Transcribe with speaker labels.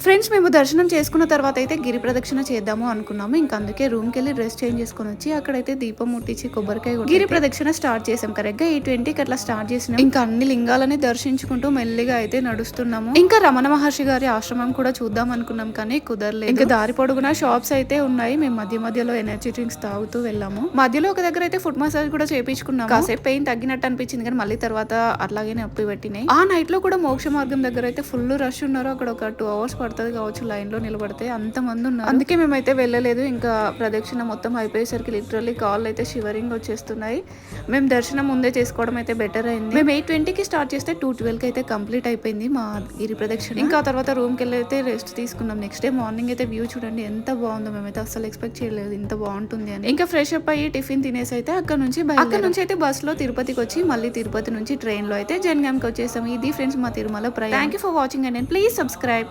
Speaker 1: Friends మేము దర్శనం చేసుకున్న తర్వాత అయితే గిరి ప్రదక్షిణ చేద్దాము అనుకున్నాము. ఇంకా అందుకే రూమ్కి వెళ్ళి డ్రెస్ చేంజ్ చేసుకొని వచ్చి అక్కడైతే దీపం ముట్టించి కొబ్బరికాయ కొట్టి గిరి ప్రదక్షిణ స్టార్ట్ చేసాం. కరెక్ట్ గా 8:20కి అట్లా స్టార్ట్ చేసినాం. ఇంకా అన్ని లింగాలని దర్శించుకుంటూ మెల్లిగా అయితే నడుస్తున్నాము. ఇంకా రమణ మహర్షి గారి ఆశ్రమం కూడా చూద్దాం అనుకున్నాం కానీ కుదరలేదు. ఇంకా దారి పొడుగున షాప్స్ అయితే ఉన్నాయి. మేము మధ్య మధ్యలో ఎనర్జీ డ్రింక్స్ తాగుతూ వెళ్ళాము. మధ్యలో ఒక దగ్గర అయితే ఫుట్ మసాజ్ కూడా చేయించుకున్నాము. కాసేపు పెయిన్ తగ్గినట్టు అనిపించింది కానీ మళ్ళీ తర్వాత అట్లాగే నొప్పి పెట్టినాయి. ఆ నైట్ లో కూడా మోక్ష మార్గం దగ్గర అయితే ఫుల్ రష్ ఉన్నారు. అక్కడ ఒక 2 hours పడుతుంది కావచ్చు లైన్ లో నిలబడితే, అంత మంది ఉన్నారు. అందుకే మేమైతే వెళ్ళలేదు. ఇంకా ప్రదక్షిణ మొత్తం అయిపోయేసరికి లిటరల్లీ కాళ్ళు అయితే షివరింగ్ వచ్చేస్తున్నాయి. మేము దర్శనం ముందే చేసుకోవడం అయితే బెటర్ అయింది. మేము 8:20కి స్టార్ట్ చేస్తే 2:12కి అయితే కంప్లీట్ అయిపోయింది మా గిరి ప్రదక్షిణ. ఇంకా తర్వాత రూమ్ కి వెళ్ళి అయితే రెస్ట్ తీసుకున్నాం. నెక్స్ట్ డే మార్నింగ్ అయితే వ్యూ చూడండి ఎంత బాగుందో. మేమైతే అసలు ఎక్స్పెక్ట్ చేయలేదు ఇంత బాగుంటుంది అని. ఇంకా ఫ్రెష్ అప్ అయ్యి టిఫిన్ తినేసి అయితే అక్కడ నుంచి అయితే బస్ లో తిరుపతికి వచ్చి మళ్ళీ తిరుపతి నుంచి ట్రైన్ లో అయితే జనగాంకి వచ్చేసాం. ఇది ఫ్రెండ్స్ మా తిరుమల ప్రయాణం. Thank you for watching and please subscribe.